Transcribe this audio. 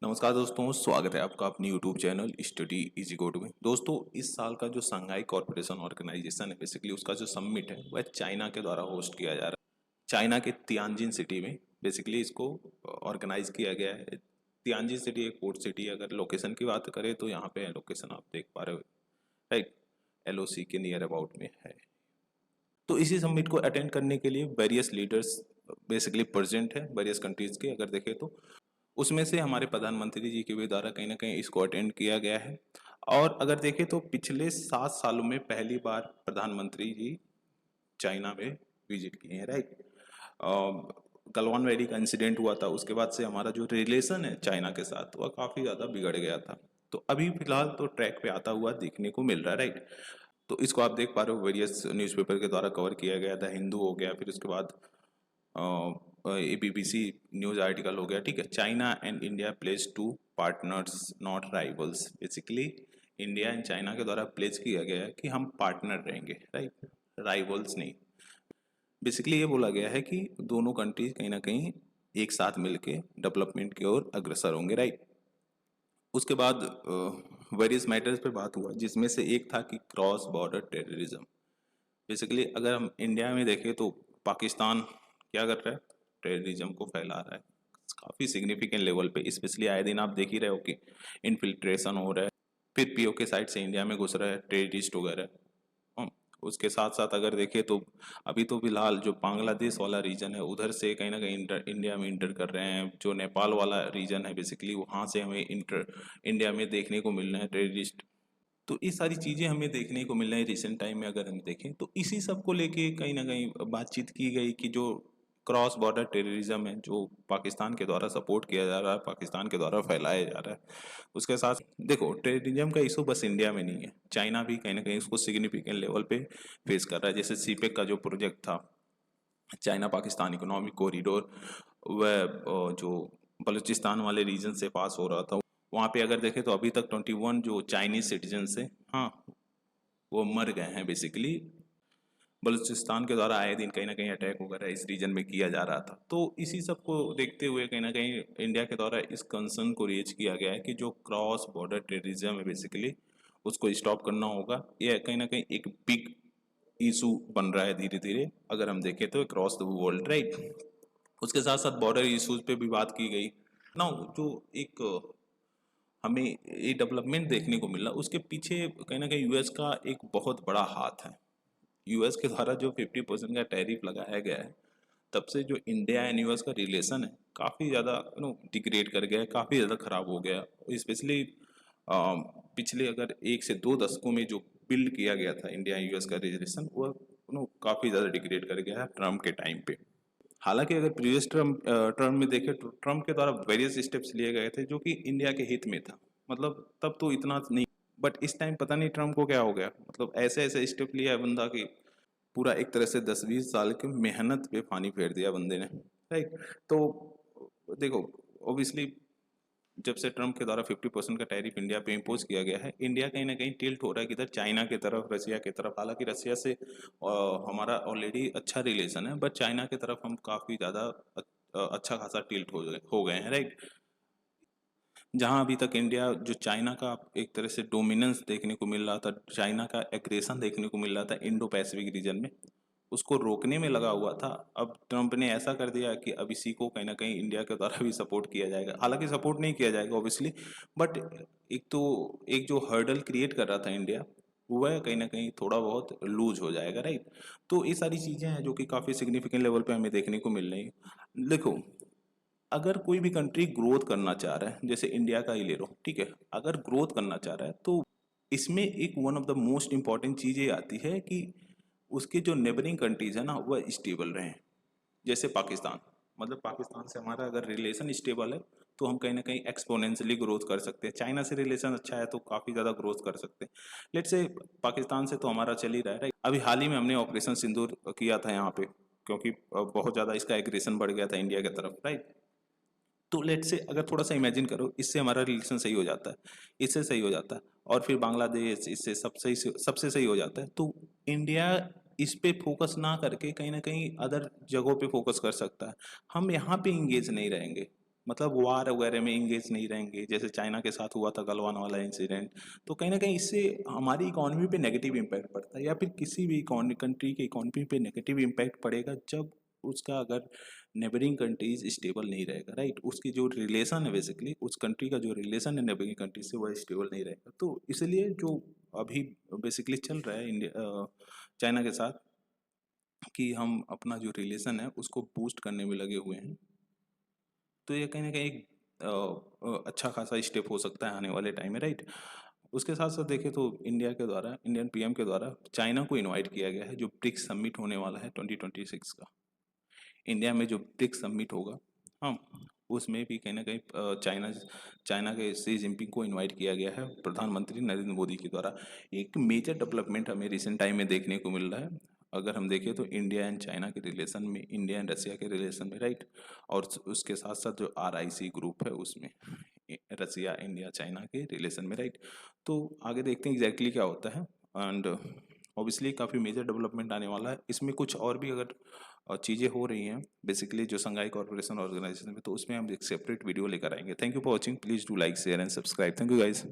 नमस्कार दोस्तों, स्वागत है आपका अपनी यूट्यूब चैनल स्टडी इजी गोड में। दोस्तों, इस साल का जो शंघाई कॉरपोरेशन ऑर्गेनाइजेशन है, बेसिकली उसका जो समिट है वह चाइना के द्वारा होस्ट किया जा रहा है। चाइना के तियानजिन सिटी में बेसिकली इसको ऑर्गेनाइज किया गया है। तियानजिन सिटी एक पोर्ट सिटी है। अगर लोकेशन की बात करें तो यहाँ पे लोकेशन आप देख पा रहे हो, राइट। एलओसी के नियर अबाउट में है। तो इसी समिट को अटेंड करने के लिए वेरियस लीडर्स बेसिकली प्रेजेंट है, वेरियस कंट्रीज के। अगर देखें तो उसमें से हमारे प्रधानमंत्री जी के भी द्वारा कहीं ना कहीं इसको अटेंड किया गया है। और अगर देखें तो पिछले 7 सालों में पहली बार प्रधानमंत्री जी चाइना में विजिट किए हैं, राइट। गलवान वैली का इंसिडेंट हुआ था, उसके बाद से हमारा जो रिलेशन है चाइना के साथ वह काफ़ी ज़्यादा बिगड़ गया था। तो अभी फिलहाल तो ट्रैक पे आता हुआ देखने को मिल रहा है, राइट। तो इसको आप देख पा रहे हो, वेरियस न्यूज़पेपर के द्वारा कवर किया गया था। हिंदू हो गया, फिर उसके बाद बीबीसी न्यूज आर्टिकल हो गया, ठीक है। China and India pledge to partners not rivals. Basically India and China के द्वारा प्लेज किया गया है कि हम पार्टनर रहेंगे, राइट, राइवल्स नहीं। बेसिकली ये बोला गया है कि दोनों कंट्रीज कहीं ना कहीं एक साथ मिलके डेवलपमेंट की ओर अग्रसर होंगे, राइट। उसके बाद वेरियस मैटर्स पे बात हुआ, जिसमें से एक था कि क्रॉस बॉर्डर टेररिज्म। बेसिकली अगर हम इंडिया में देखें तो पाकिस्तान क्या कर रहा है, टेररिज्म को फैला रहा है काफ़ी सिग्निफिकेंट लेवल पे। स्पेशली आए दिन आप देख ही रहे हो कि इनफिल्ट्रेशन हो रहा है, फिर पीओके साइड से इंडिया में घुस रहा है टेररिस्ट वगैरह। उसके साथ साथ अगर देखें तो अभी तो फिलहाल जो बांग्लादेश वाला रीजन है उधर से कहीं ना कहीं इंडिया में इंटर कर रहे हैं। जो नेपाल वाला रीजन है बेसिकली वहाँ से हमें इंटर इंडिया में देखने को मिल रहे हैं टेररिस्ट। तो ये सारी चीज़ें हमें देखने को मिल रही है रिसेंट टाइम में। अगर हम देखें तो इसी सब को लेके कहीं ना कहीं बातचीत की गई कि जो क्रॉस बॉर्डर टेररिज्म है जो पाकिस्तान के द्वारा सपोर्ट किया जा रहा है, पाकिस्तान के द्वारा फैलाया जा रहा है। उसके साथ देखो, टेररिज्म का इशू बस इंडिया में नहीं है, चाइना भी कहीं ना कहीं उसको सिग्निफिकेंट लेवल पे फेस कर रहा है। जैसे सीपेक का जो प्रोजेक्ट था, चाइना पाकिस्तान इकोनॉमिक कॉरिडोर, वह जो बलूचिस्तान वाले रीजन से पास हो रहा था, वहाँ पे अगर देखें तो अभी तक 21 जो चाइनीज सिटीजन से, हाँ, वो मर गए हैं। बेसिकली बलूचिस्तान के द्वारा आए दिन कहीं ना कहीं अटैक वगैरह इस रीजन में किया जा रहा था। तो इसी सब को देखते हुए कहीं ना कहीं इंडिया के द्वारा इस कंसर्न को रेज किया गया है कि जो क्रॉस बॉर्डर टेररिज्म है बेसिकली उसको स्टॉप करना होगा। यह कहीं ना कहीं एक बिग इशू बन रहा है धीरे धीरे, अगर हम देखें तो क्रॉस द वर्ल्ड, राइट। उसके साथ साथ बॉर्डर इश्यूज पे भी बात की गई ना। जो एक हमें ये डेवलपमेंट देखने को मिला, उसके पीछे कहीं ना कहीं यूएस का एक बहुत बड़ा हाथ है। यूएस के द्वारा जो 50% का टैरिफ लगाया गया है, तब से जो इंडिया एंड यूएस का रिलेशन है काफ़ी ज़्यादा डिग्रेड कर गया है, काफ़ी ज़्यादा खराब हो गया। स्पेशली पिछले अगर 1 से 2 दशकों में जो बिल्ड किया गया था इंडिया यूएस का रिलेशन, वह काफ़ी ज़्यादा डिग्रेड कर गया है ट्रम्प के टाइम पे। हालांकि अगर प्रीवियस टर्म में देखें तो ट्रम्प के द्वारा वेरियस स्टेप्स लिए गए थे जो कि इंडिया के हित में था। मतलब तब तो इतना नहीं, बट इस टाइम पता नहीं ट्रम्प को क्या हो गया। मतलब ऐसे ऐसे स्टेप लिया है बंदा कि पूरा एक तरह से 10-20 साल की मेहनत पे पानी फेर दिया बंदे ने, राइट। तो देखो, ऑब्वियसली जब से ट्रम्प के द्वारा 50% का टैरिफ इंडिया पे इम्पोज किया गया है, इंडिया कहीं ना कहीं टिल्ट हो रहा है किधर, चाइना की तरफ, रसिया की तरफ। हालांकि रसिया से हमारा ऑलरेडी अच्छा रिलेशन है, बट चाइना की तरफ हम काफ़ी ज़्यादा अच्छा खासा टिल्ट हो गए हैं, राइट। जहां अभी तक इंडिया जो चाइना का एक तरह से डोमिनेंस देखने को मिल रहा था, चाइना का एग्रेशन देखने को मिल रहा था इंडो पैसिफिक रीजन में, उसको रोकने में लगा हुआ था। अब ट्रम्प ने ऐसा कर दिया कि अब इसी को कहीं ना कहीं इंडिया के द्वारा भी सपोर्ट किया जाएगा। हालांकि सपोर्ट नहीं किया जाएगा ऑब्वियसली, बट एक तो एक जो हर्डल क्रिएट कर रहा था इंडिया, वह कहीं ना कहीं थोड़ा बहुत लूज हो जाएगा, राइट। तो ये सारी चीज़ें हैं जो कि काफ़ी सिग्निफिकेंट लेवल पे हमें देखने को मिल रही है। देखो, अगर कोई भी कंट्री ग्रोथ करना चाह रहा है, जैसे इंडिया का ही ले लो, ठीक है, अगर ग्रोथ करना चाह रहा है तो इसमें एक one of the most important चीज़ ये आती है कि उसके जो नेबरिंग कंट्रीज है ना वह स्टेबल रहें। जैसे पाकिस्तान, मतलब पाकिस्तान से हमारा अगर रिलेशन स्टेबल है तो हम कहीं ना कहीं एक्सपोनेंशियली ग्रोथ कर सकते हैं। चाइना से रिलेशन अच्छा है तो काफ़ी ज़्यादा ग्रोथ कर सकते हैं। लेट्स से पाकिस्तान से तो हमारा चल ही रहा है, right? अभी हाल ही में हमने ऑपरेशन सिंदूर किया था यहाँ पे, क्योंकि बहुत ज़्यादा इसका एग्रेशन बढ़ गया था इंडिया की तरफ, राइट। तो लेट से अगर थोड़ा सा इमेजिन करो, इससे हमारा रिलेशन सही हो जाता है, इससे सही हो जाता है, और फिर बांग्लादेश इससे सबसे सही हो जाता है, तो इंडिया इस पे फोकस ना करके कहीं ना कहीं अदर जगहों पे फोकस कर सकता है। हम यहाँ पे इंगेज नहीं रहेंगे। मतलब वार वगैरह में इंगेज नहीं रहेंगे, जैसे चाइना के साथ हुआ था गलवान वाला इंसिडेंट। तो कहीं ना कहीं इससे हमारी इकोनॉमी पे नेगेटिव इम्पैक्ट पड़ता है, या फिर किसी भी कंट्री के इकोनॉमी पे नेगेटिव इम्पैक्ट पड़ेगा जब उसका अगर नेबरिंग कंट्रीज स्टेबल नहीं रहेगा, राइट। उसकी जो रिलेशन है, बेसिकली उस कंट्री का जो रिलेशन है नेबरिंग कंट्री से, वह स्टेबल नहीं रहेगा। तो इसलिए जो अभी बेसिकली चल रहा है इंडिया चाइना के साथ, कि हम अपना जो रिलेशन है उसको बूस्ट करने में लगे हुए हैं, तो ये कहीं ना कहीं एक अच्छा खासा स्टेप हो सकता है आने वाले टाइम में, राइट। उसके साथ साथ देखें तो इंडिया के द्वारा, इंडियन पीएम के द्वारा चाइना को इनवाइट किया गया है, जो ब्रिक्स समिट होने वाला है 2026 का, इंडिया में जो ब्रिक्स समिट होगा, हाँ, उसमें भी कहीं ना कहीं चाइना चाइना के शी जिनपिंग को इनवाइट किया गया है प्रधानमंत्री नरेंद्र मोदी के द्वारा। एक मेजर डेवलपमेंट हमें रिसेंट टाइम में देखने को मिल रहा है। अगर हम देखें तो इंडिया एंड चाइना के रिलेशन में, इंडिया एंड रसिया के रिलेशन में, राइट। और उसके साथ साथ जो RIC ग्रुप है उसमें, रसिया इंडिया चाइना के रिलेशन में, राइट। तो आगे देखते हैं एग्जैक्टली क्या होता है। एंड ऑब्वियसली काफ़ी मेजर डेवलपमेंट आने वाला है इसमें। कुछ और भी अगर चीज़ें हो रही हैं बेसिकली जो संघाई कॉर्पोरेशन ऑर्गेनाइजेशन में, तो उसमें हम एक सेपरेट वीडियो लेकर आएंगे। Thank you for watching, please do like share and subscribe. Thank you guys.